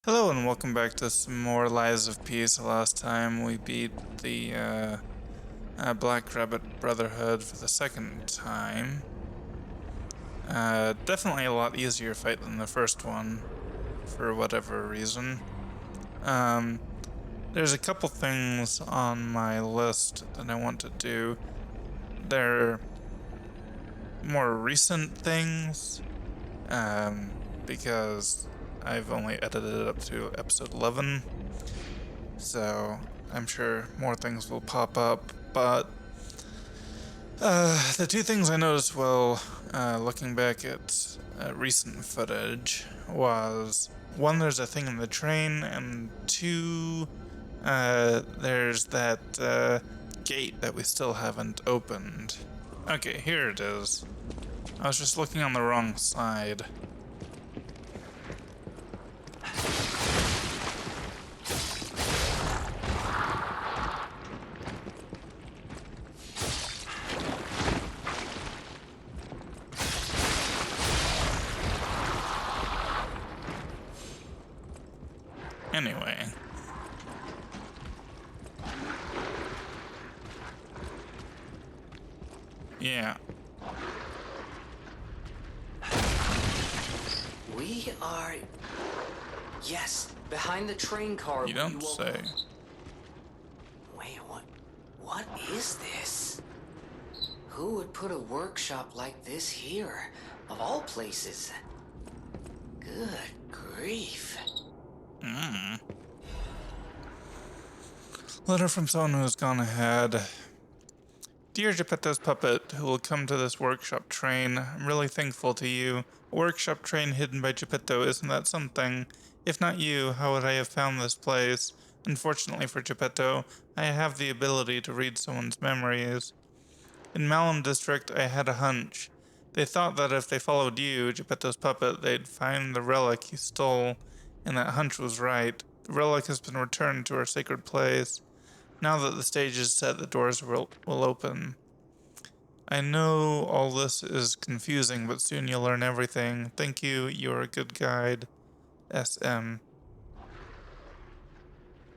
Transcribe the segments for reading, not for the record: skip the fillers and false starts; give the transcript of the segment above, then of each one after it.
Hello and welcome back to some more Lies of Peace. Last time we beat the Black Rabbit Brotherhood for the second time. Definitely a lot easier fight than the first one, for whatever reason. There's a couple things on my list that I want to do. They're more recent things, because I've only edited it up to episode 11, so I'm sure more things will pop up, but the two things I noticed while looking back at recent footage was, one, there's a thing in the train, and two, there's that gate that we still haven't opened. Okay, here it is. I was just looking on the wrong side. Anyway. Yeah. We are... Yes, behind the train car. You don't say. Wait, what is this? Who would put a workshop like this here, of all places? Good grief. Letter from someone who has gone ahead. Dear Geppetto's puppet, who will come to this workshop train, I'm really thankful to you. A workshop train hidden by Geppetto, isn't that something? If not you, how would I have found this place? Unfortunately for Geppetto, I have the ability to read someone's memories. In Malum District, I had a hunch. They thought that if they followed you, Geppetto's puppet, they'd find the relic you stole, and that hunch was right. The relic has been returned to our sacred place. Now that the stage is set, the doors will open. I know all this is confusing, but soon you'll learn everything. Thank you, you're a good guide. SM.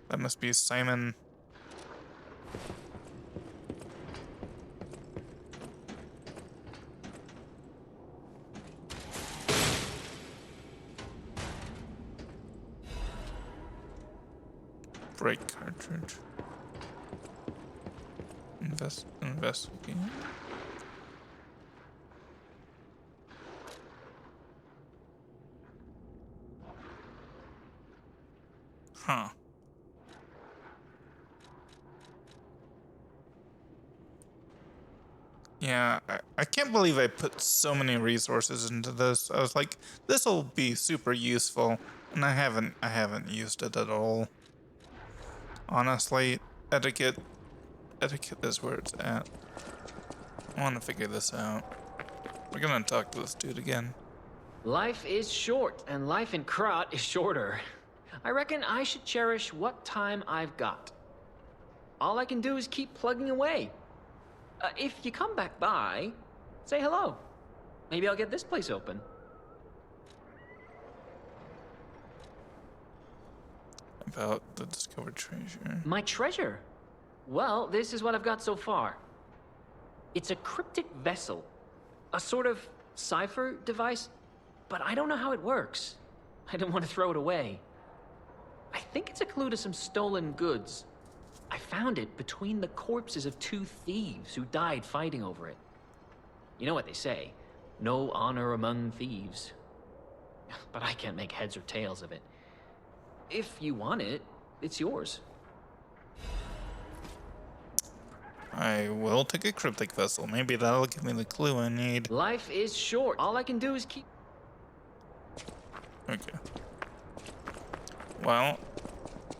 That must be Simon. Break cartridge. Investigate. Huh. Yeah, I can't believe I put so many resources into this. I was like, this'll be super useful, and I haven't used it at all. Honestly, etiquette is where it's at. I want to figure this out. We're gonna talk to this dude again. Life is short, and life in Krat is shorter. I reckon I should cherish what time I've got. All I can do is keep plugging away. If you come back by, say hello. Maybe I'll get this place open. About the discovered treasure. My treasure? Well, this is what I've got so far. It's a cryptic vessel. A sort of cipher device, but I don't know how it works. I didn't want to throw it away. I think it's a clue to some stolen goods. I found it between the corpses of two thieves who died fighting over it. You know what they say, no honor among thieves. But I can't make heads or tails of it. If you want it, it's yours. I will take a cryptic vessel. Maybe that'll give me the clue I need. Life is short. All I can do is keep... Okay. Well,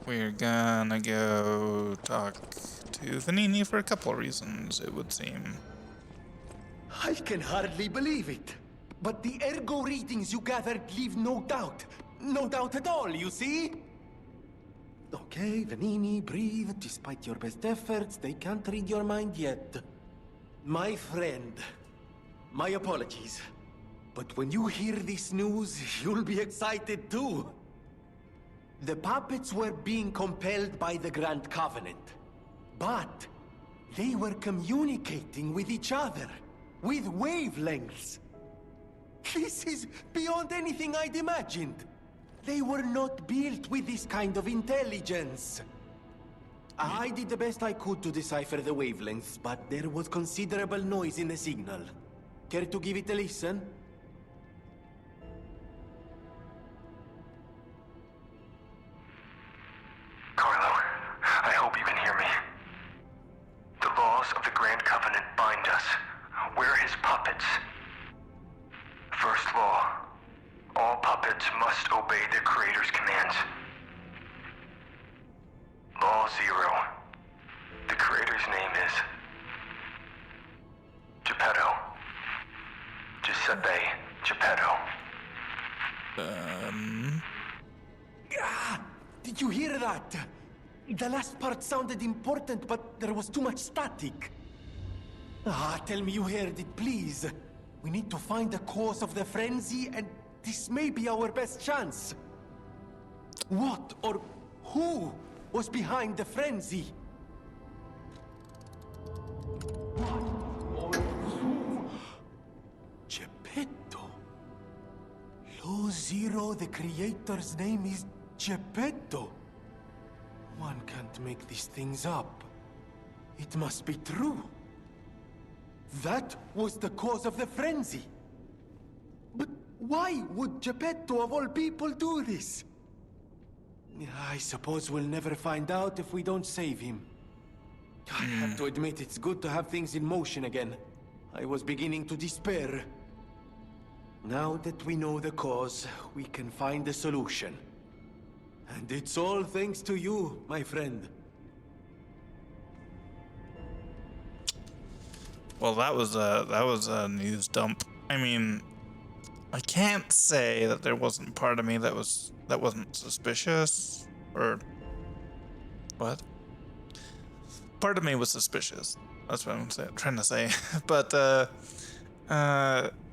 we're gonna go talk to Vanini for a couple of reasons, it would seem. I can hardly believe it. But the ergo readings you gathered leave no doubt. No doubt at all, you see? Okay, Vanini, breathe. Despite your best efforts, they can't read your mind yet. My friend, my apologies. But when you hear this news, you'll be excited too. The puppets were being compelled by the Grand Covenant. But they were communicating with each other, with wavelengths. This is beyond anything I'd imagined. They were not built with this kind of intelligence. I did the best I could to decipher the wavelengths, but there was considerable noise in the signal. Care to give it a listen? Carlo, I hope you can hear me. The laws of the Grand Covenant bind us. We're his puppets. First law, all puppets must obey their creator's commands. Law 0, the creator's name is Geppetto. Giuseppe Geppetto. Did you hear that? The last part sounded important, but there was too much static. Tell me you heard it, please. We need to find the cause of the frenzy, and this may be our best chance. What or who was behind the frenzy? What or who? Geppetto. Law 0, the creator's name is Geppetto. One can't make these things up. It must be true. That was the cause of the frenzy. But why would Geppetto of all people do this? I suppose we'll never find out if we don't save him. I have to admit, it's good to have things in motion again. I was beginning to despair. Now that we know the cause, we can find a solution. And it's all thanks to you, my friend. Well, that was a news dump. I mean, I can't say that there wasn't part of me that wasn't suspicious, or what? Part of me was suspicious. That's what I'm trying to say. But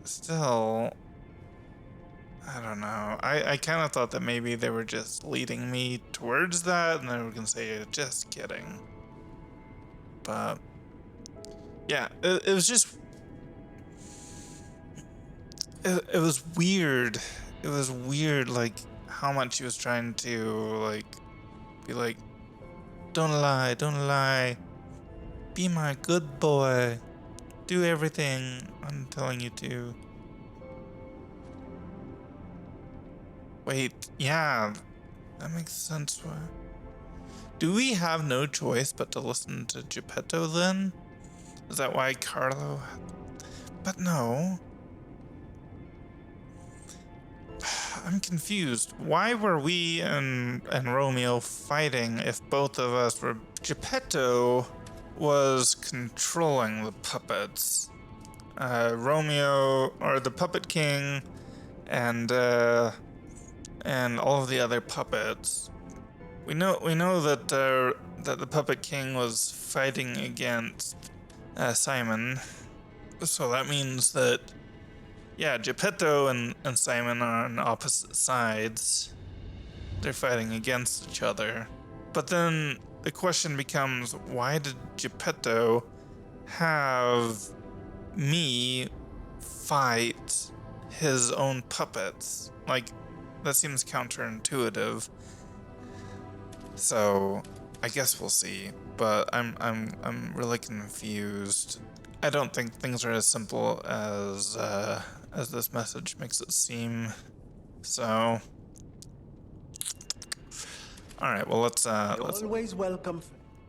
still, I don't know. I kind of thought that maybe they were just leading me towards that, and they were gonna say, "Just kidding." But yeah, it was just. It was weird. It was weird, like, how much he was trying to, like, be like, don't lie, be my good boy, do everything I'm telling you to. Wait, yeah, that makes sense. Do we have no choice but to listen to Geppetto then? Is that why Carlo? But no. I'm confused. Why were we and Romeo fighting if both of us were... Geppetto was controlling the puppets. Romeo, or the Puppet King, and all of the other puppets. We know that that the Puppet King was fighting against Simon. So that means that, yeah, Geppetto and Simon are on opposite sides. They're fighting against each other. But then the question becomes, why did Geppetto have me fight his own puppets? Like, that seems counterintuitive. So I guess we'll see. But I'm really confused. I don't think things are as simple as this message makes it seem. So, all right. Well, let's Always welcome.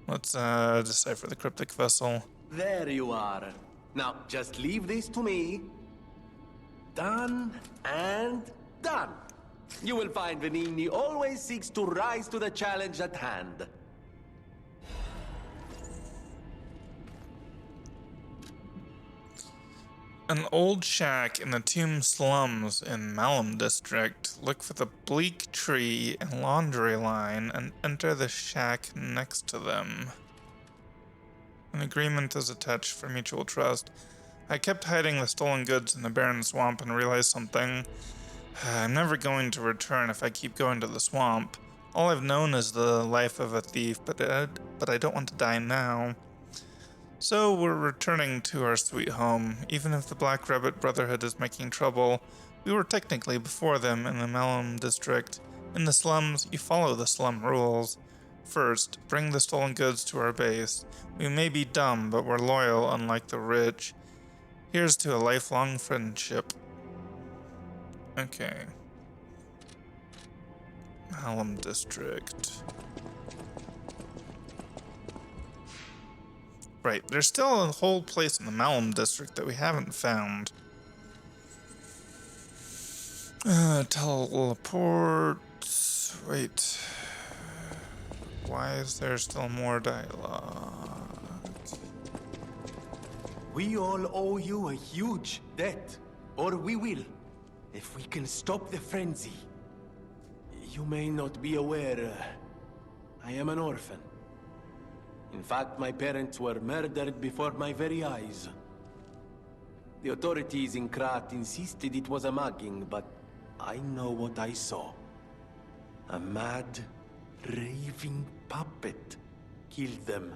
let's decipher the cryptic vessel. There you are. Now, just leave this to me. Done and done. You will find Venini always seeks to rise to the challenge at hand. An old shack in the Tomb slums in Malum district. Look for the bleak tree and laundry line and enter the shack next to them. An agreement is attached for mutual trust. I kept hiding the stolen goods in the barren swamp and realized something. I'm never going to return if I keep going to the swamp. All I've known is the life of a thief, but I don't want to die now. So we're returning to our sweet home. Even if the Black Rabbit Brotherhood is making trouble, we were technically before them in the Malum district. In the slums, you follow the slum rules. First, bring the stolen goods to our base. We may be dumb, but we're loyal, unlike the rich. Here's to a lifelong friendship. Okay. Malum district. Right, there's still a whole place in the Malum district that we haven't found. Teleport. Wait. Why is there still more dialogue? We all owe you a huge debt. Or we will. If we can stop the frenzy. You may not be aware, I am an orphan. In fact, my parents were murdered before my very eyes. The authorities in Krat insisted it was a mugging, but I know what I saw. A mad, raving puppet killed them.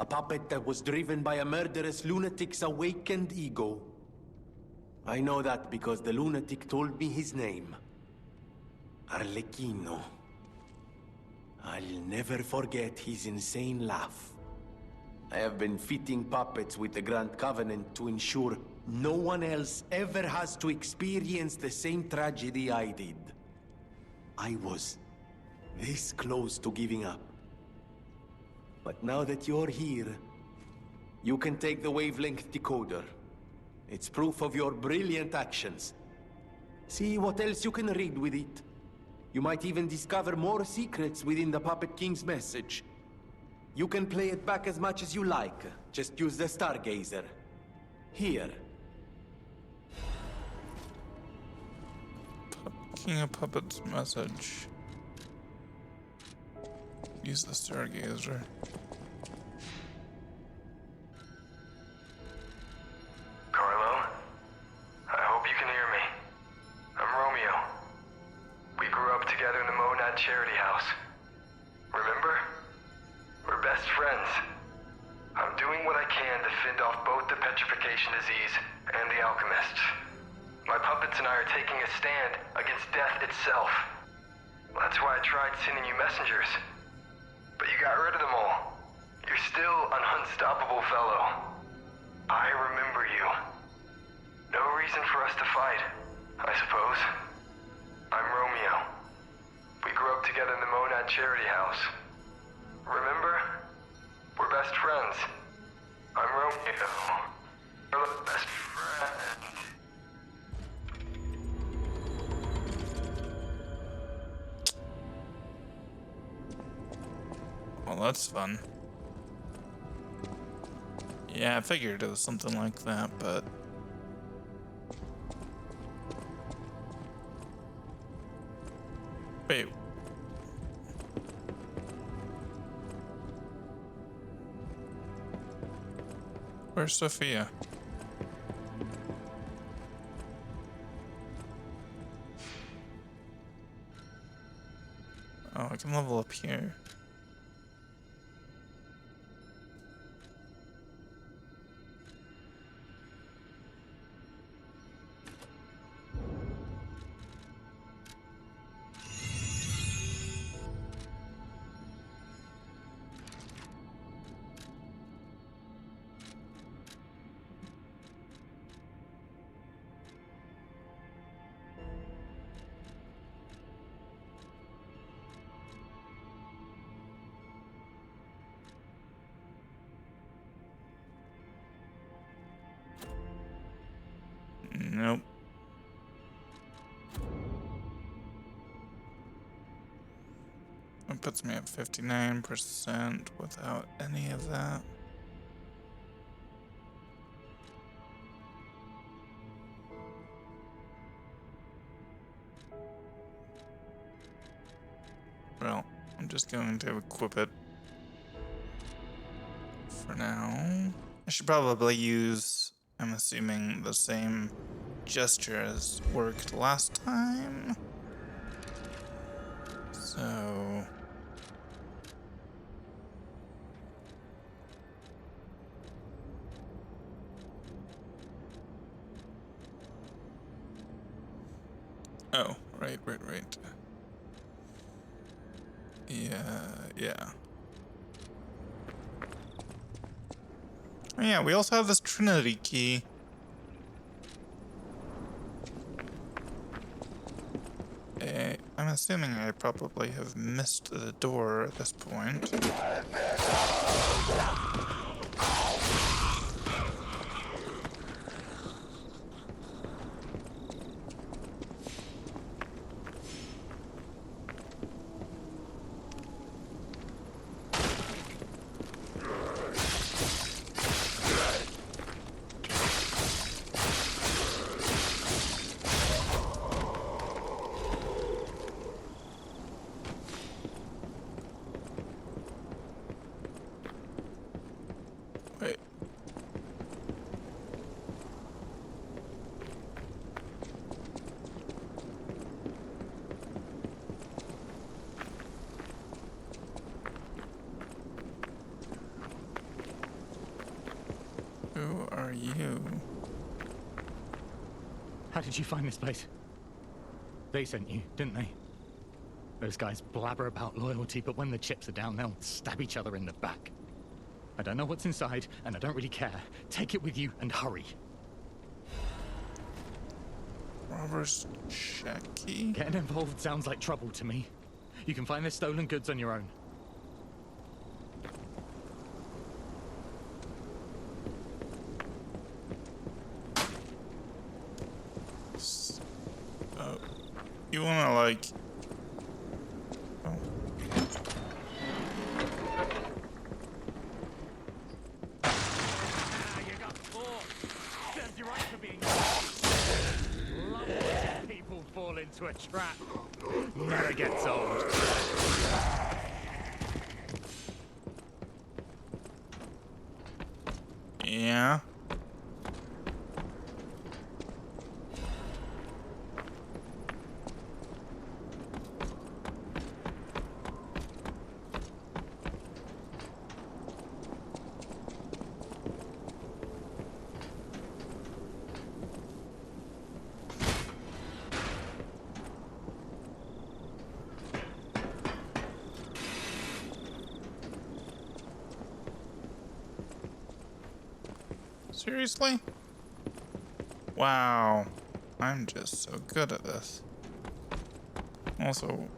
A puppet that was driven by a murderous lunatic's awakened ego. I know that because the lunatic told me his name. Arlecchino. I'll never forget his insane laugh. I have been fitting puppets with the Grand Covenant to ensure no one else ever has to experience the same tragedy I did. I was this close to giving up. But now that you're here, you can take the wavelength decoder. It's proof of your brilliant actions. See what else you can read with it. You might even discover more secrets within the Puppet King's message. You can play it back as much as you like. Just use the Stargazer. Here. King of Puppets message. Use the Stargazer. Carlo, I hope you can hear me. I'm Romeo. We grew up together in the Monad Charity House. Remember? We're best friends. I'm doing what I can to fend off both the petrification disease and the alchemists. My puppets and I are taking a stand against death itself. That's why I tried sending you messengers. But you got rid of them all. You're still an unstoppable fellow. I remember you. No reason for us to fight, I suppose. I'm Romeo. We grew up together in the Monad Charity House. Remember? We're best friends. I'm Romeo. You're the best friend. Well, that's fun. Yeah, I figured it was something like that, but... Wait. Where's Sophia? Oh, I can level up here. Nope. It puts me at 59% without any of that. Well, I'm just going to equip it for now. I should probably use, I'm assuming, the same gesture as worked last time. So Oh, right. Yeah. Oh, yeah, we also have this Trinity key. I'm assuming I probably have missed the door at this point. Wait. Who are you? How did you find this place? They sent you, didn't they? Those guys blabber about loyalty, but when the chips are down, they'll stab each other in the back. I don't know what's inside, and I don't really care. Take it with you and hurry. Robbers Jackie? Getting involved sounds like trouble to me. You can find their stolen goods on your own. You wanna, like... Oh. You got caught. Serves you right for being love watching people fall into a trap. Never gets old. Yeah. Seriously? Wow. I'm just so good at this. Also...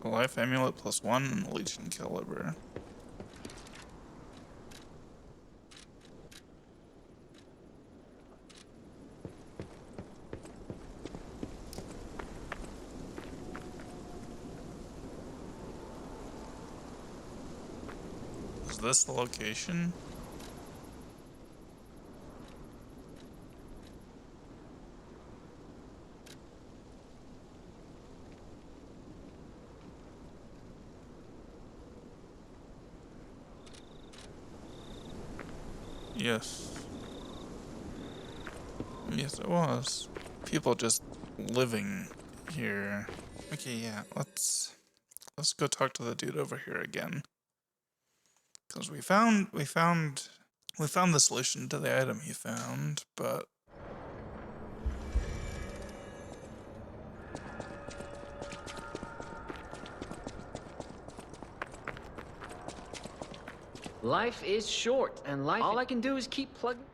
Life amulet +1 and Legion caliber. Is this the location? Yes. Yes, it was. People just living here. Okay, yeah, let's go talk to the dude over here again. Because we found the solution to the item he found, but Life is short, and all I can do is keep plugging.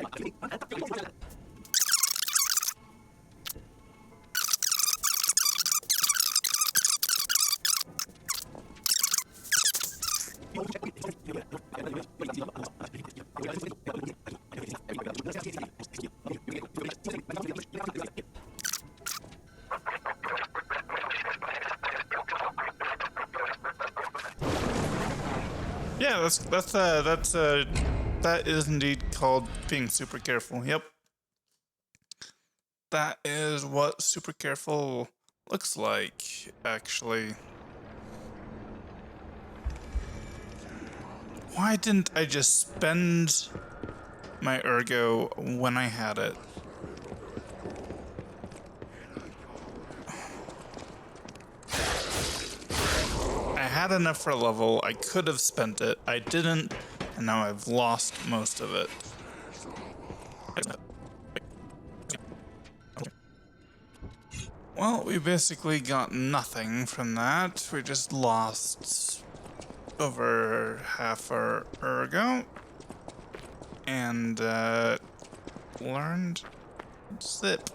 okay. Yeah, that is indeed called being super careful. Yep. That is what super careful looks like, actually. Why didn't I just spend my ergo when I had it? I had enough for a level. I could have spent it. I didn't, and now I've lost most of it. Well, we basically got nothing from that. We just lost over half our ergo. And, learned zip.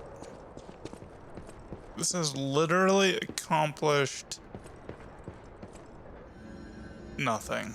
This has literally accomplished nothing.